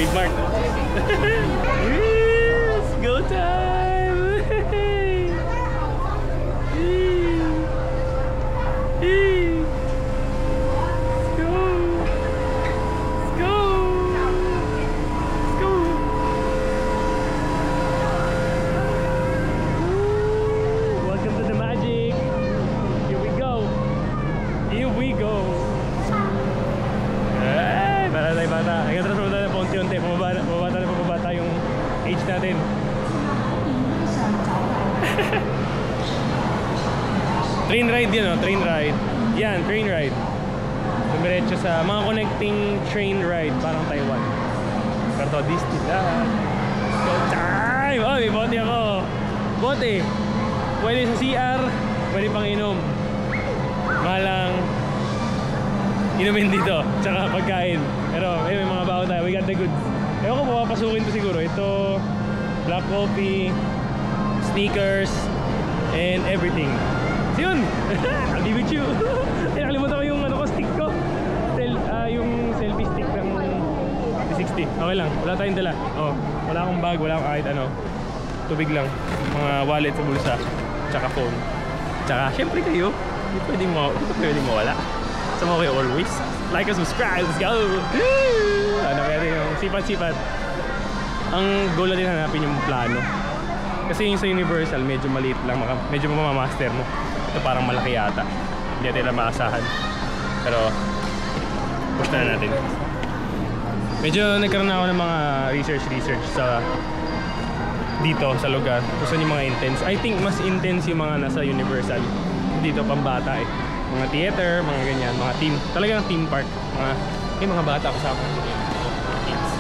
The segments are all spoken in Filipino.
trademark. Yes, go time! Let's go! Let's go! Let's go! Welcome to the magic! Here we go! Here we go! Bata. Hanggang transform tayo po unti-unti. Pababa tayo yung age natin. Train ride yun, no? Train ride. Yan, train ride. Dumiretso sa mga connecting train ride. Parang Taiwan. Pero to, Disneyland. Go time! Oh, may bote ako. Bote. Pwede sa CR. Pwede pang inom. Malang inumin dito, tsaka pagkain. Pero may mga baon tayo, we got the goods. Ewan ko, papapasukin to siguro. Ito, black coffee, sneakers, and everything. So yun, I'll be with you. Nakalimutan ko yung ano ko, stick ko. Yung selfie stick ng 360. Okay lang, wala tayong dala. Oh, wala akong bag, wala akong kahit ano. Tubig lang, mga wallet sa bulsa, tsaka phone. Tsaka syempre kayo, hindi pwedeng mawala. Sama kayo always. Like and subscribe. Let's go! Ano kaya rin yung sipat-sipat. Ang goal natin hanapin yung plano. Kasi yung sa Universal medyo maliit lang, medyo mamamaster mo. Ito parang malaki yata. Hindi natin na maasahan. Pero push na natin. Medyo nagkaroon na ako ng mga research sa dito sa lugar. Gusto niyo mga intense. I think mas intense yung mga nasa Universal. Dito pambata eh. Mga theater, mga ganyan, mga team. Talagang team park. Mga bata kasama. Kids.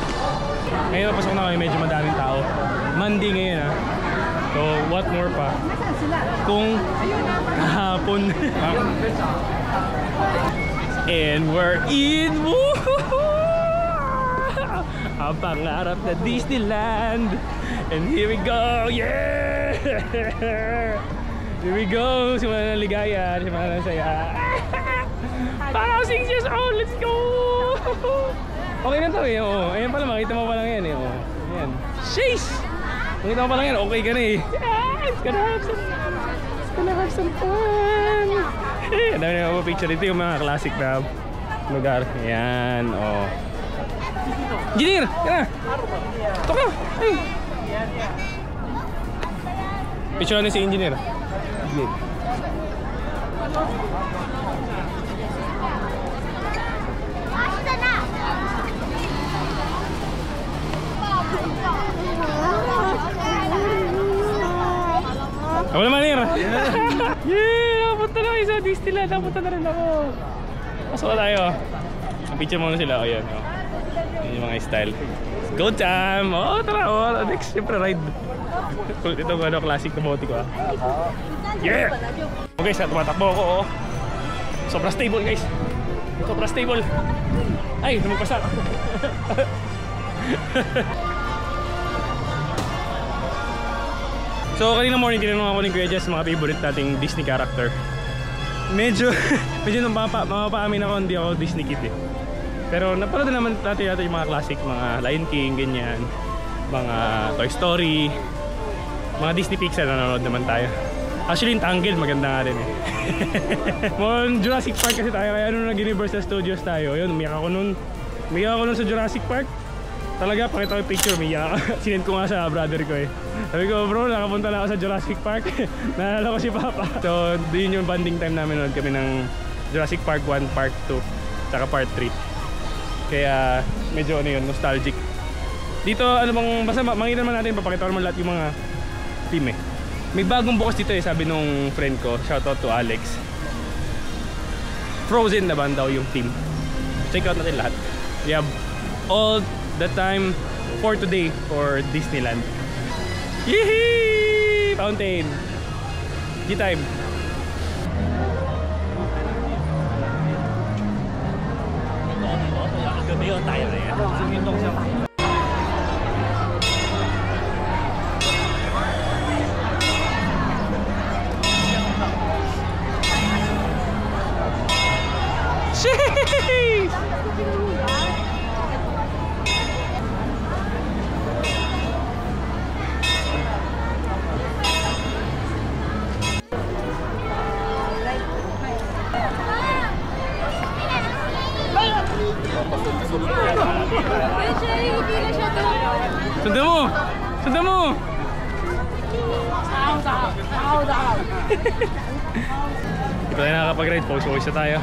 Ngayon napasok na kami, medyo madaming tao. Monday ngayon ha. So what more pa kung kahapon. And we're in! Ang pangarap na Disneyland. And here we go! Yeah! Here we go! Simula ng ligaya, simula ng saya. Parang 6 years old! Let's go! Okay na to eh, oo. Ayan pala, makita mo pa lang yan eh, oo. Ayan. Sheesh! Makita mo pa lang yan, okay ka na eh. Yeah! It's gonna have some fun! Ang dami na picture. Ito yung mga classic na lugar. Ayan, oo. Engineer! Yan na! Ito ka! Ay! Picture na si engineer. Good. Ako naman nir. Yeah, punta na kayo sa Disneyland. Punta na rin ako. Pasok tayo. Picture muna sila. O yan. Yan yung mga style. Go time! Oh, tara. Oh, next, siyempre ride. Ito ano, classic na bote ko ah. Yeah! Okay, sa tumatakbo ako oh. Sobra stable guys. Sobra stable. Ay, lumagpasak. So kanina morning tinanong ako ni Kuya Jess mga favorite nating Disney character. Medyo mapapaamin ako hindi ako Disney kid eh. Pero napanood naman natin yung mga classic, mga Lion King, ganyan, mga Toy Story, mga Disney Pixar nanonood naman tayo. Actually yung Tangled maganda nga rin eh. More Jurassic Park kasi tayo, kaya nung nag-Universal Studios tayo, yun, umiyak ako nun sa Jurassic Park. Talaga, pakita ko yung picture, umiyak. Sinend ko nga sa brother ko eh. Sabi ko, bro, nakapunta na ako sa Jurassic Park. Naalala ko si Papa. So, yun yung bonding time namin, nanood kami ng Jurassic Park 1, Part 2, tsaka Part 3. Kaya medyo ano yun, nostalgic. Dito, ano bang, basta makita naman natin, papakita ko naman lahat yung mga team eh. May bagong bukas dito eh, sabi nung friend ko, shoutout to Alex. Frozen naman daw yung team. Check out natin lahat. We have all the time for today for Disneyland. Yee! Fountain. G-time. Tayo na yan. Sumintong siya. Sheesh! Sundan mo! Sundan mo! Hindi pa tayo nakakapag-ride. Pause na tayo.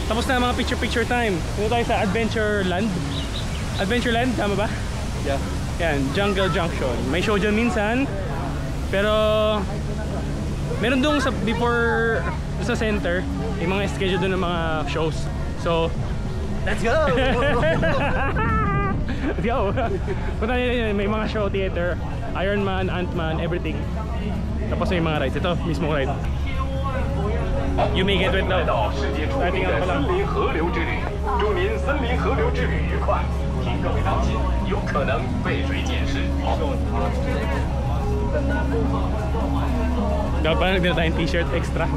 Tapos na mga picture time. Dito tayo sa Adventureland. Adventureland, tama ba? Yeah. Yan, Jungle Junction. May show dyan minsan. Pero meron doon sa before sa center, yung mga schedule doon ng mga shows. So, Let's go! let's go! Punta nila, may mga show theater, Iron Man, Ant-Man, everything. Tapos may mga rides. Ito, mismo ride. You may get wet now. Starting out pa lang. 森林河流之旅，祝您森林河流之旅愉快。请各位当心，有可能被水溅湿。 Dapat pa nagdala tayong t-shirt extra.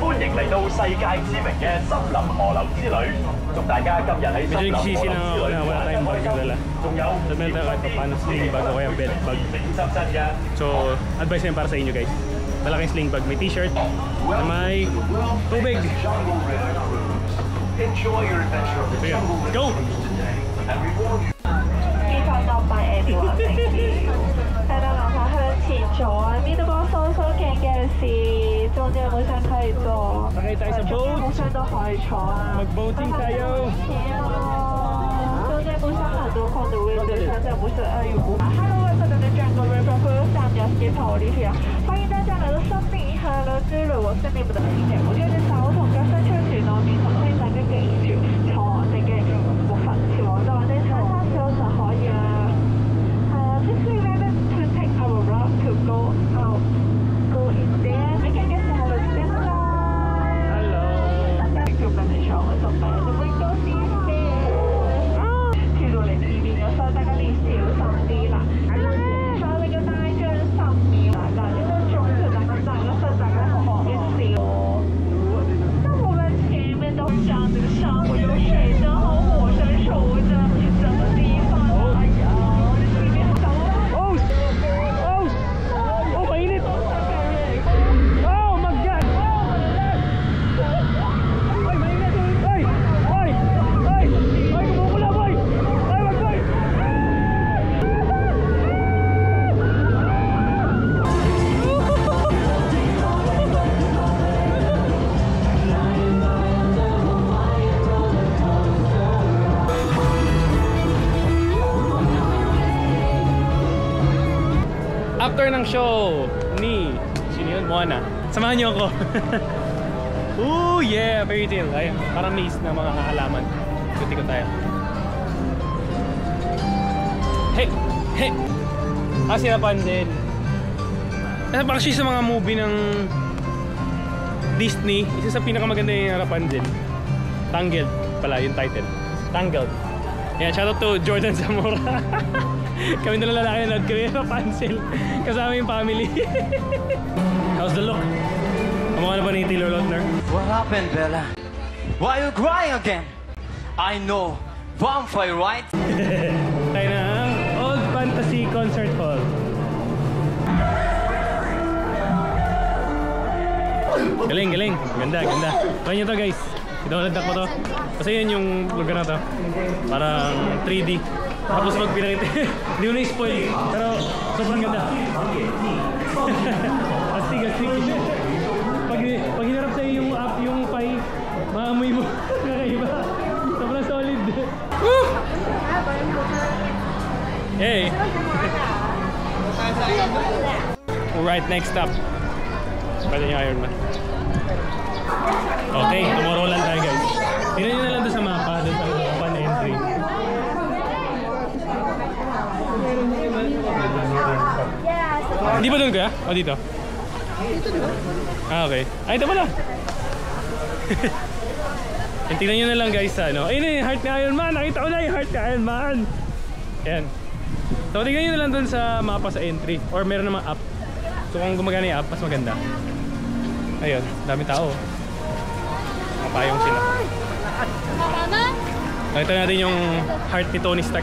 歡迎嚟到世界知名嘅森林河流之旅，祝大家今日喺森 Medyo 林河 nagsisi 流 lang 之 ako 旅 na wala tayong bag yung dala. 仲有 So meron tayo kahit paano sling bag o kaya belt bag. 整濕身嘅。 So advice na yun para sa inyo guys. Dala kayong sling bag, may t-shirt, na may tubig. Enjoy your adventure of the So yun, jungle go! and reward you. 地方到拜 everyone，睇到哪怕很清楚，咪都講搜搜鏡嘅事，中間冇想可以做， Sakay tayo sa 中間 boat. 冇想都可以坐啊。 Mag-boating tayo. 中間不是很多空的位置，現在不是255。Hello， 我是the Jungle River First Time Just Skip Olivia，歡迎大家來到森林河流之旅，我是你們的新人，我叫做小童，加上出住內面同非常嘅記住，從我哋嘅部分前往到我哋睇下小就可以啦。This is ready to take our route to go out, go in there. I can get to have a step line. Hello. 叫緊你坐我就俾你 bring 多啲嘅。跳到嚟呢邊嘅，所以大家要小心啲啦。所以你嘅大將10秒啦，呢個鐘就大家大家分大家學一笑。那我們前面都像這個上午有水的好火山守着這個地方。哎呀，呢邊好。 Oh! Oh! Oh, mainit! Oh my God! Ay, mainit! Ay! Ay! Ay! Ay, kumukula, boy! Ay, wag, boy! After ng show ni sino yun? Moana. Samahan niyo ako. Ooh, yeah, fairy tale. Ay, parang maze na mga halaman. Ikot-ikot tayo. Hey! Hey! Kasi napansin. Actually sa mga movie ng Disney, isa sa pinakamaganda yung Rapunzel. Tangled pala yung title. Tangled. Yeah, shoutout to Jordan Zamora. Kami na lalaki na nanood kami Rapunzel. Kasama yung family. How's the look? Kamukha na ba ni Taylor Lautner? What happened, Bella? Why are you crying again? I know. Vampire, right? Tayo na ang Old Fantasy Concert Hall. Galing, galing. Ganda, ganda. Try nyo to guys. I-download ko to. Kasi yun yung lugar na to. Parang 3D. Tapos pag pinakita, hindi mo na-spoil. Pero sobrang ganda. Astig, astig. Pag hinarap sa'yo yung app, yung pie, maamoy mo. Kakaiba. Sobrang solid. Woo! Hey! Alright, next stop. Pwede yung Iron Man. Okay, tomorrow lang tayo guys. Tingnan nyo na lang doon sa mapa, doon sa pan entry. Hindi ba doon kaya? O dito? Ah, okay. Ay, ito pala! Tingnan nyo na lang guys sa ano. Ayun na yung heart ni Iron Man! Nakita ko na yung heart ni Iron Man! Ayan. So tingnan nyo na lang doon sa mapa sa entry. Or meron namang app. gusto kong gumagana yung app, mas maganda. Ayun, dami tao. Mapayong sila. Nakita natin yung heart ni Tony Stark.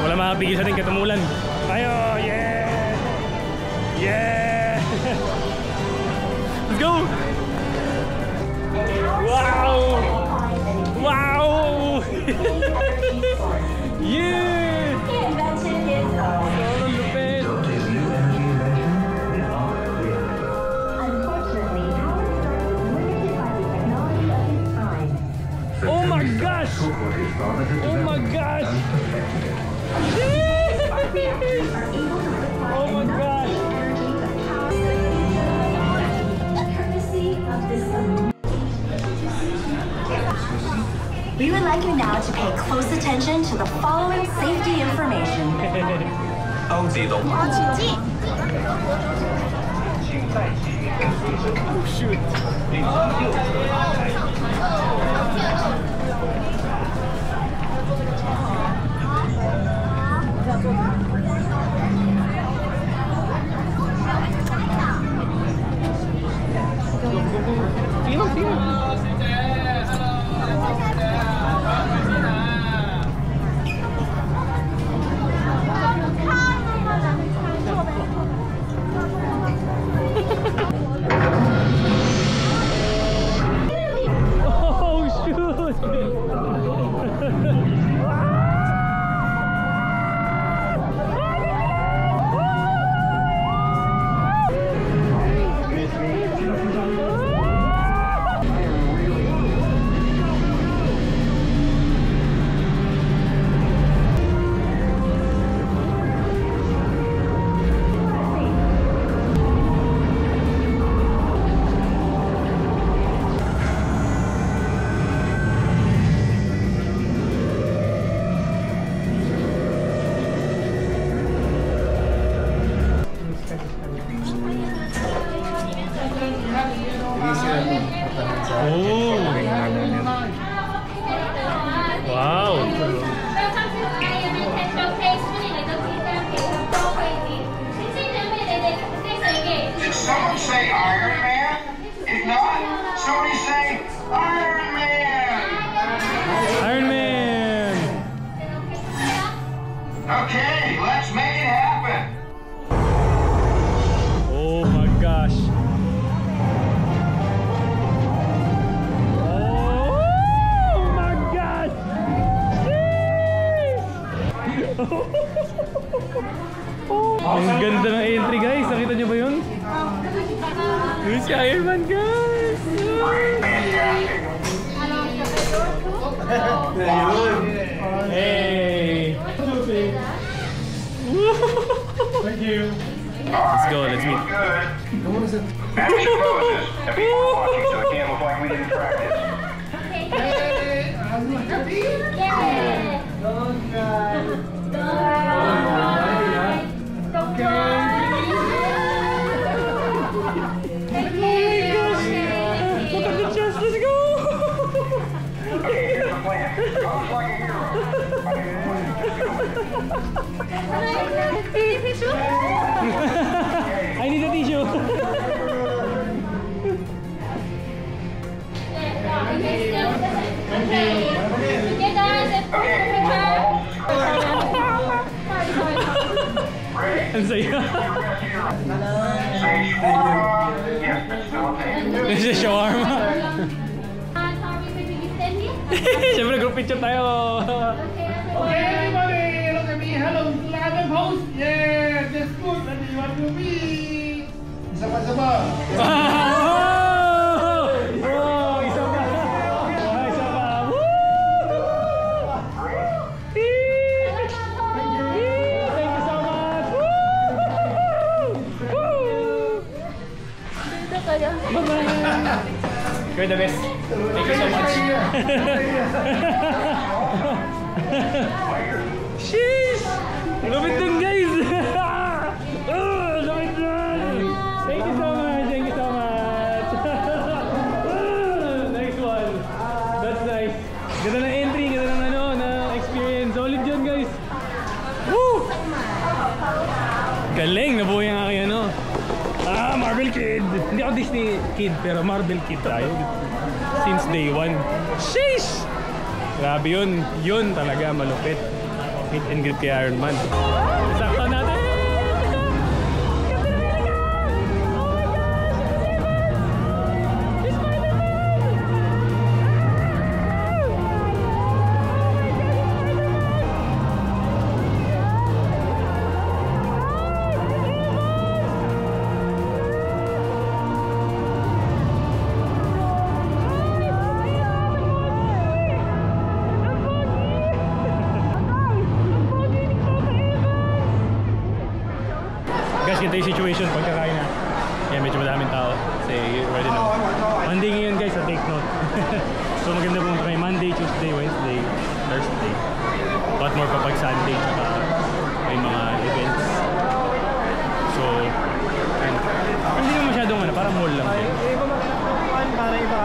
Wala makapigil sa atin kahit umulan. Tayo! Yeah! Yeah! Let's go! Wow! Wow! Yeah! Sobrang lupit! Oh my gosh! Oh my gosh! Oh my gosh! We would like you now to pay close attention to the following safety information. 高自动。 Oh shoot! Oh shoot! Oh! Wow! Did someone say Iron Man? If not, somebody say Iron Man! Iron Man! Okay, let's make it happen! Oh my gosh! Oh my gosh! Ang ganda ng entry guys! Nakita niyo ba yun? Yun si Iron Man guys! Hey! Thank you! Let's go, let's meet. Good. Action poses. And people watching so it can't look like we didn't practice. Look at the chest, let's go! Okay, here's the plan. Pose like a hero. I need a tissue. Ang saya. Say shawarma. Yes, that's still a thing. This is shawarma. Siyempre group picture tayo. Okay, everybody, look at me. Hello, Laban Post. Yeah, that's good. And you want to be? Sama-sama. Oh! Oh! Isa pa! Isa pa! Woo! Thank you so much! Woo! Bye-bye! You're the best. Thank you so much. Sheesh! Lupit dun guys! Lupit dun! Thank you so much! Thank you so much! Nice one! That's nice. Ganda ng entry, ganda ng ano, na experience. Solid yun guys! Woo! Galing! ako Disney kid, pero Marvel kid tayo. Since day one. Sheesh! Grabe yun. Yun talaga malupit. Meet and greet kay Iron Man. Sakto natin! Guys, ganito yung situation pagkakain na. Yan, medyo madaming tao. Kasi you already know. Monday ngayon guys, so take note. So maganda pumunta kayo Monday, Tuesday, Wednesday, Thursday. But more pa pag Sunday, saka may mga events. So, and, hindi mo masyadong ano, parang mall lang. Iba makakakuan para iba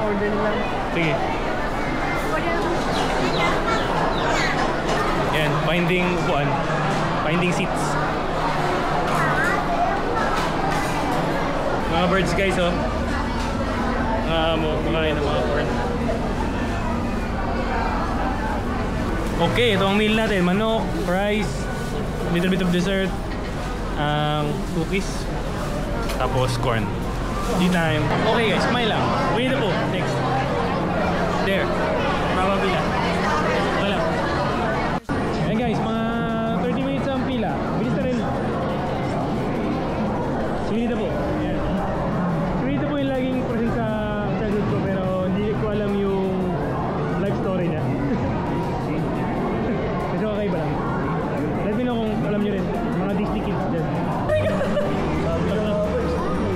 order lang. Sige. Yan, finding upuan. Finding seats. Mga birds guys, oh. Kumakain ng mga birds. Okay, ito ang meal natin. Manok, rice, little bit of dessert, cookies, tapos corn. Tea time. Okay guys, smile lang. Wait po. Next. There. Probably lang. Okay lang. Ayan guys, mga 30 minutes ang pila. Bilis na rin. Sunita po. Ayan. Sunita po yung laging present sa childhood ko, pero hindi ko alam yung life story niya. Kasi okay ba lang? Let me know kung alam nyo rin. Mga Disney kids dyan.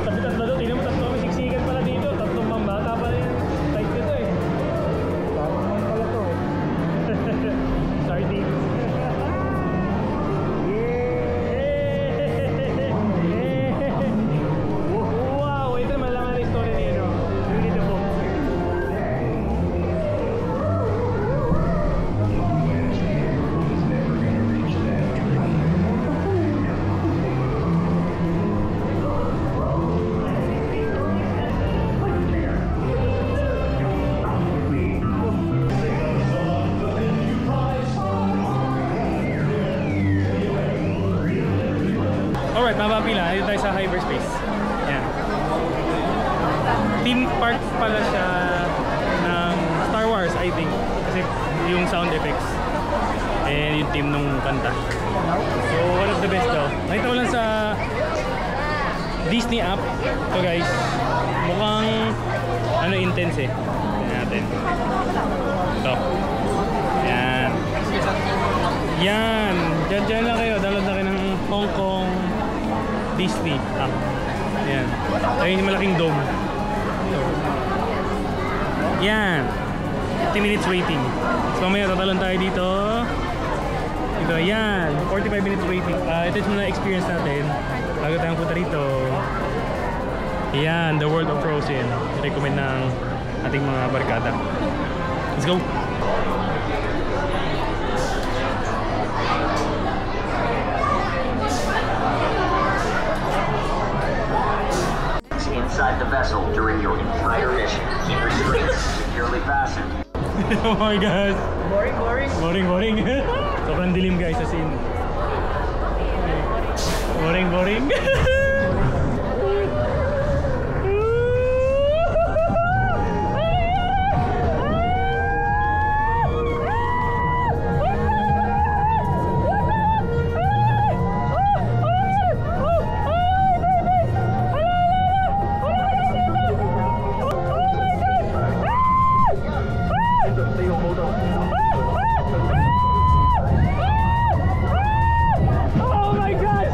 Tatlo doon. Tingnan mo, tatlo kami siksikan pala dito. Tatlong mambata pala yung type nito eh. Parang pala to eh. Sardines. Wow! Ito malaman na yung story niya, no? Really the book. Alright, mapapila. Dito tayo sa hyperspace. Yan. Theme park pala siya ng Star Wars, I think. Kasi yung sound effects and yung theme nung kanta. So, one of the best daw. Nakita ko lang sa Disney app. So guys, mukhang intense eh. Tignan natin. Ito. Yan. Yan. Diyan lang kayo. Download na kayo ng Hong Kong Disney app. Yan. Ayun yung malaking dome. Yan. 50 minutes waiting. So mamaya tatalon tayo dito. Ito, yan. 45 minutes waiting. Ito yung na-experience natin bago tayong punta rito. Yan, The World of Frozen. I-recommend ng ating mga barkada. Let's go! Inside the vessel during your entire mission. Keep your screens securely fastened. Oh my gosh! Boring. Sobrang dilim guys sa scene. Boring. Oh my god!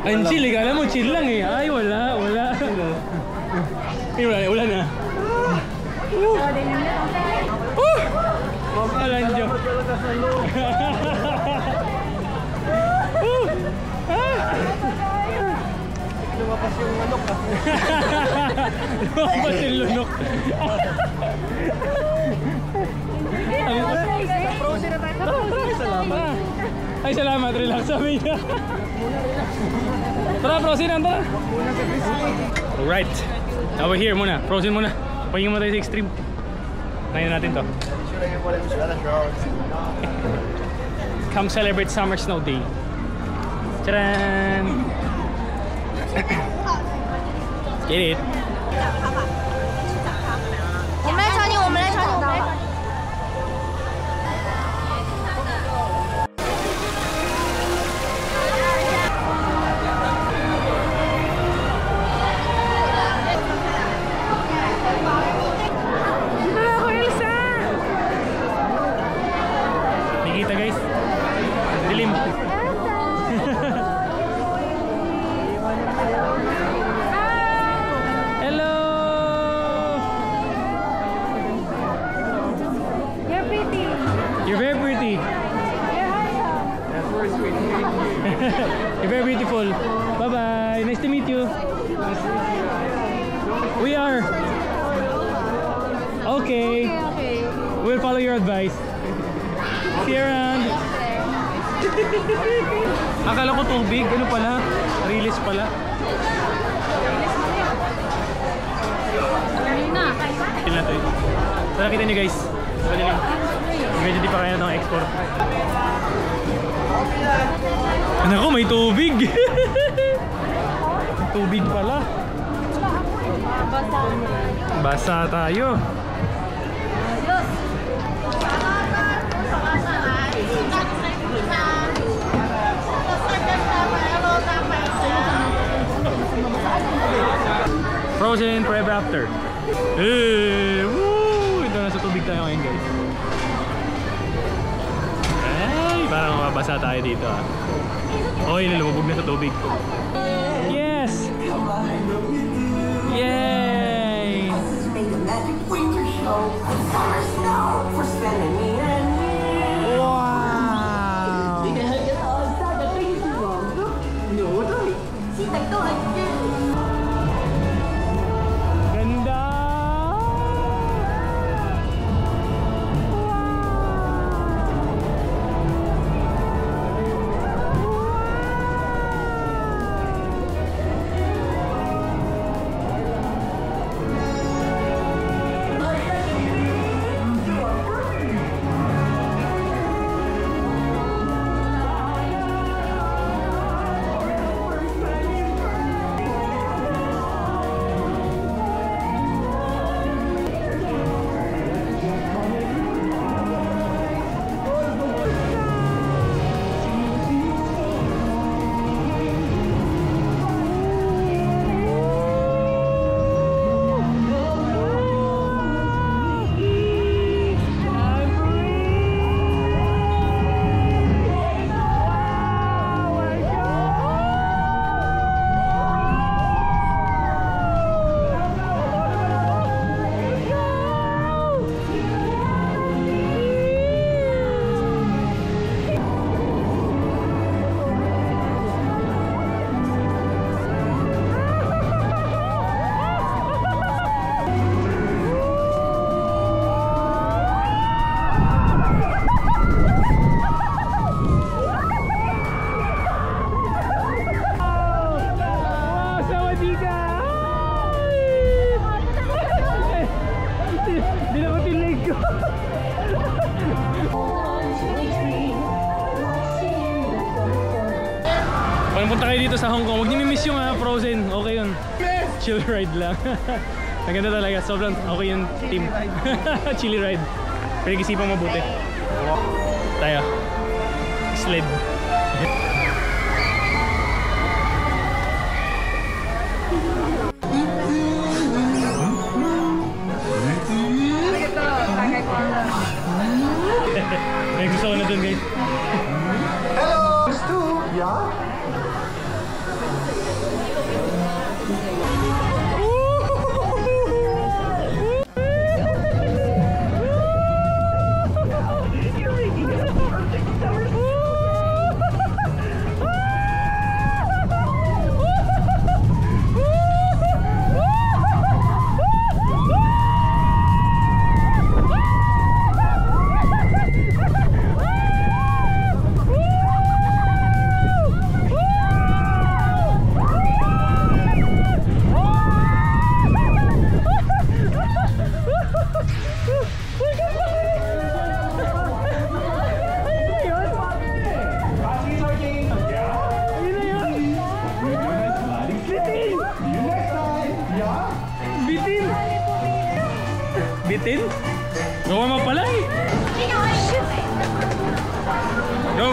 Ang chill eh, kala mo chill lang eh. Ay, wala. Ay, wala na. Alanjo. Lumapas yung manok ah. Lumapas yung lunok. Salamat. Ay, salamat. Relax sabi niya. Tara, frozen ang tara. Alright. Over here muna. Frozen muna. Pahingin mo tayo sa extreme. Ngayon natin to. Come celebrate Summer Snow Day. Tcharan! Get it. 我们来场景，我们来场景，我们来场景。 Nakikita guys. Dilim. Hello. You're pretty. You're very pretty. You're very beautiful. Bye bye. Nice to meet you. We are. Okay. We'll follow your advice. See you around. Akala ko tubig. Ano pala? Release pala. Chill na tayo. So nakita nyo guys. Medyo di pa kaya ng export. Ano ko, may tubig. Tubig pala. Basa tayo. Frozen forever after. Woo! Ito nasa tubig tayo ngayon guys. Ay, parang mabasa tayo dito ah. Oy, nalubog na sa tubig. Yes! Yay! Wow! Ganda! Pag punta kayo dito sa Hong Kong, huwag niyo miss yung Frozen. Okay yun. Chill ride lang. Maganda talaga. Sobrang okay yung team. Chilly ride. Pinag-isipan mabuti. Tayo. Sled. ulitin? Warm up pala eh. Go!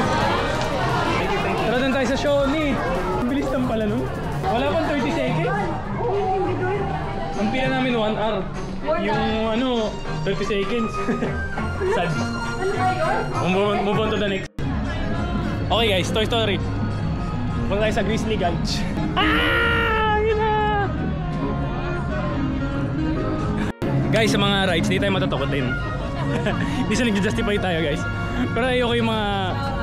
Tara doon tayo sa show, Nate. Ang bilis lang pala nun. Wala pang 30 seconds. Ang pila namin 1 hour. Yung ano, 30 seconds. Sad. Move on to the next. Okay guys, Toy Story. Punta tayo sa Grizzly Gulch. Yun na! Guys, sa mga rides, di tayo matatakotin. Hindi siya nag-justify tayo guys. Pero ayoko yung mga,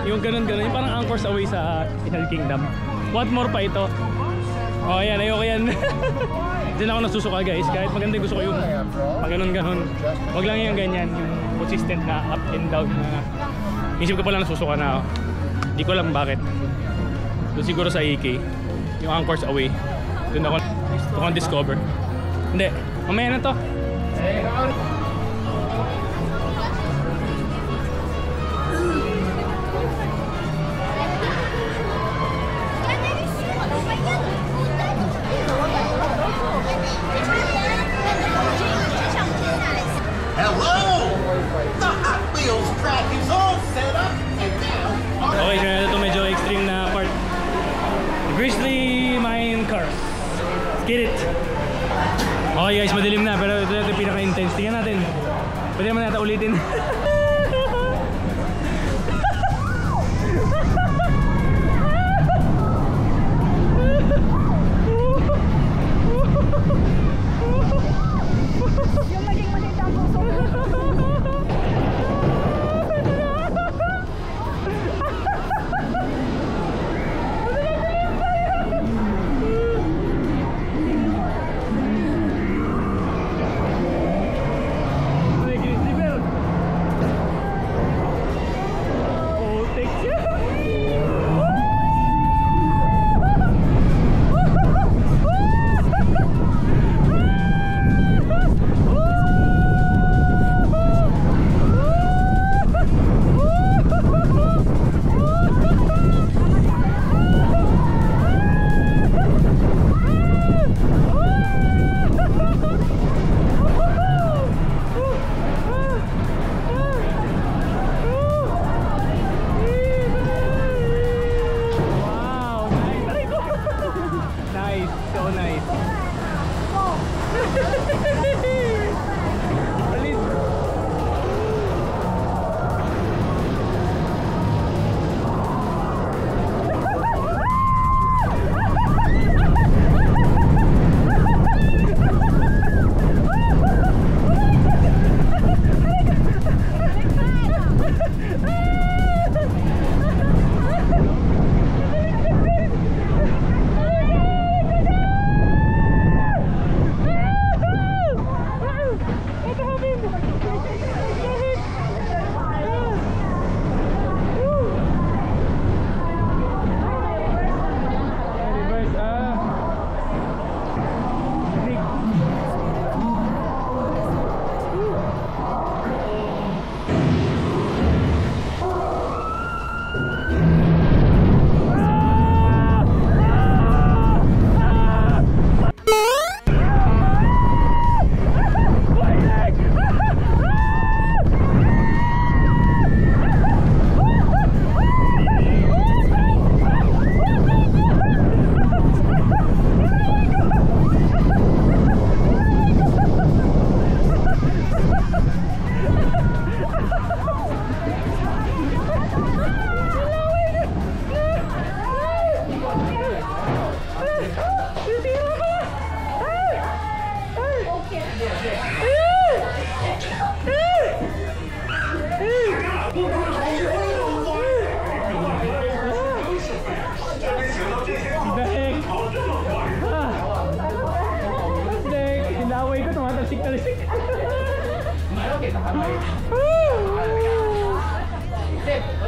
yung ganun-ganun, yung parang anchors away sa Animal Kingdom. What more pa ito? Oh yan, ayoko yan. Diyan ako nasusuka guys, kahit maganda gusto ko yung pag ganun-ganun. Wag lang yung ganyan, yung consistent na up and down na isip ko pala nasusuka na ako. Hindi ko alam bakit. Doon siguro sa AK, yung anchors away. Doon ako discover. Hindi, mamaya na to. Okay, so ito medyo extreme na part. Grizzly Mine Cars. Let's get it! Okay guys, madilim na pero ito yung pinaka-intense. Tingnan natin. Pwede naman natin ulitin. Yung maging masita ang puso mo.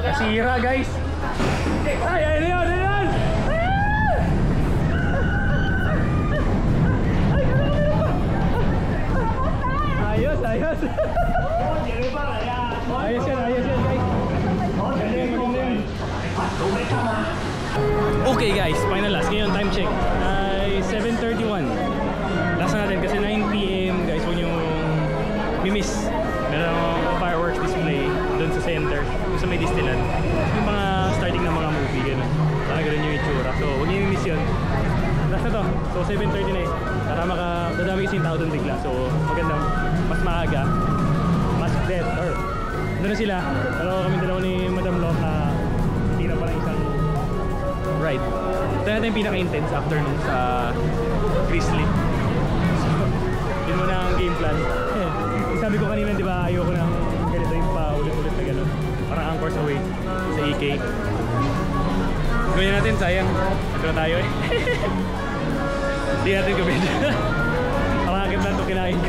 Nasira guys. Ay, ayun yun, ayun yun. Ayos, ayos. Ayos yan guys. Okay guys, final last. Ngayon, time check. 7:31. Last na natin kasi 9 PM guys. Huwag nyo Miss. Meron fireworks display doon sa center, doon sa may Disneyland. Yung mga starting ng mga movie, gano'n. Parang gano'n yung itsura. So, huwag niyo miss yun. Last na to. So, 7:30 na eh. Para dadami kasi yung tao doon bigla. So, maganda. Mas maaga. Mas better. Doon na sila. Pero kami dalawa ni Madam Loca. Hindi na pala isang ride. Ito natin yung pinaka-intense after nung sa Grizzly. Yun mo na ang game plan. Sabi ko kanina, di ba, ayoko nang ganito yung pa-ulit-ulit na gano'n. Parang Anchors Away sa EK. Gawin natin, sayang. Ito na tayo eh. Hindi natin gawin. Parang agad na ito kinain.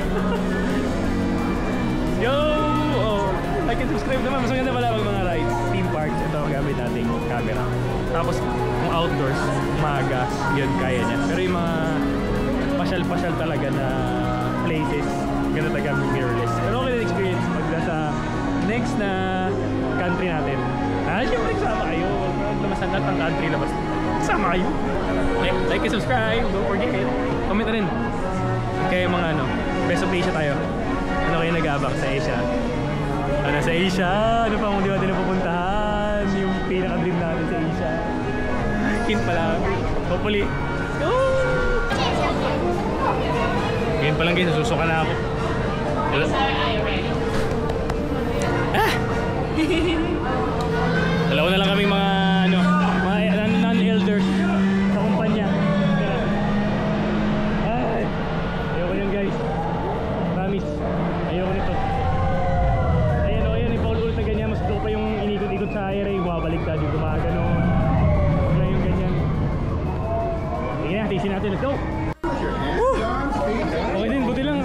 Yo! Oh, like and subscribe naman. Mas maganda pala pag mga rides, theme parks. Ito ang gamit nating camera. Tapos, kung outdoors, magas, yun, kaya niya. Pero yung mga pasyal-pasyal talaga na places, gano'n talaga mirrorless. Pero okay na experience pag nasa next na country natin. Siyempre kasama kayo. Lumasan lahat ng country labas. Kasama kayo. Like and subscribe. Don't forget. Comment na rin. Kaya mga best of Asia tayo. Ano kayo nag-abak sa Asia? Ano sa Asia? Ano pa kung di natin napupuntahan? Yung pinaka-dream natin sa Asia. Hint pa lang. Hopefully. Ngayon pa lang guys, nasusuka na ako. Dalawa na lang kaming mga non-elders sa kumpanya. Ay, ayoko yan guys. Promise, ayoko nito. Ayan, ipaulit na ganyan. Mas gusto pa yung inikot-ikot sa area. Bumabalik tayo, gumagano'n. Wala yung ganyan. Sige na, tisin natin. Let's go! Okay din, buti lang.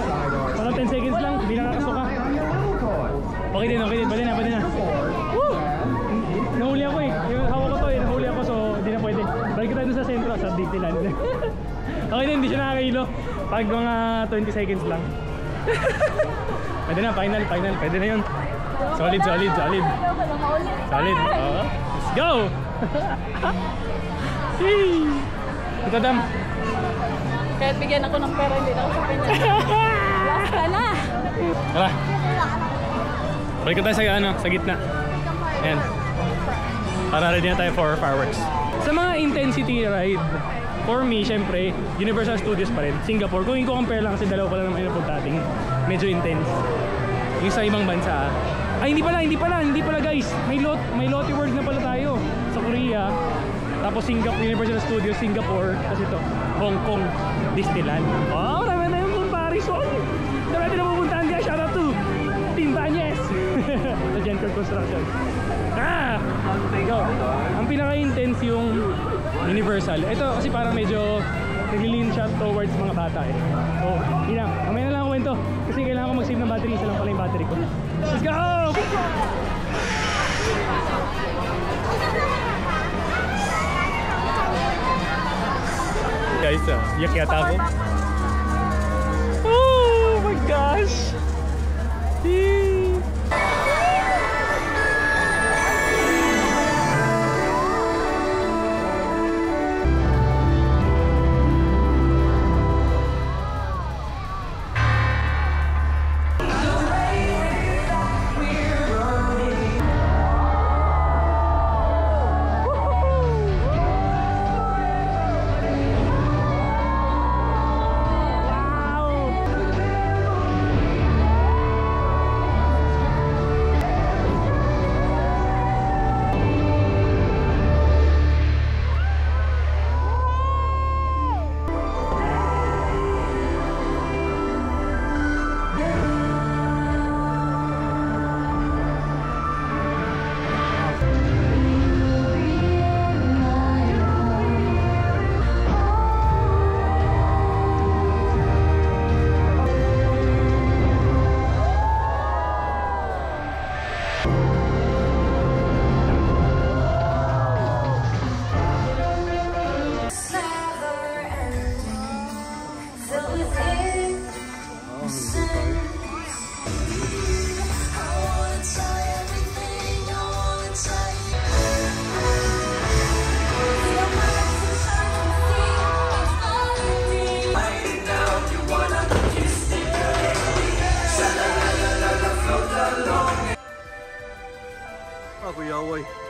Parang 10 seconds lang, hindi nakakasuka. Okay din, pwede na. Woo! Nahuli ako eh. Yung hawak ko to eh, nahuli ako so hindi na pwede. Balik tayo dun sa sentro, sa Disneyland. Okay din, hindi siya nakakahilo. Pag mga 20 seconds lang. Pwede na, final. Pwede na yun. Solid. Let's go! Ito, Dam. Kahit bigyan ako ng pera, hindi na ako sa kanya. Last ka na! Tara. Balik tayo sa gitna. Ayan. Para ready na tayo for fireworks. Sa mga intensity ride, for me, syempre, Universal Studios pa rin. Singapore, kung i-compare lang kasi dalawa pa lang naman yung napuntating, medyo intense. Yung sa ibang bansa, ay hindi pala guys. May Lotte World na pala tayo sa Korea. Tapos Universal Studios, Singapore. Kasi ito, Hong Kong, Disneyland. Oh, marami na yung comparison. Marami na pupuntahan guys. Shout out to Team Banyes sa Gentle Construction. Go. Ang pinaka-intense yung Universal. Ito kasi parang medyo nag-lean siya towards mga bata eh. So, yun lang. Mamaya na lang ako kwento. Kasi kailangan ko mag-save ng battery. Isa lang pala yung battery ko. Let's go! Guys, yak yata ako. Oh my gosh! away.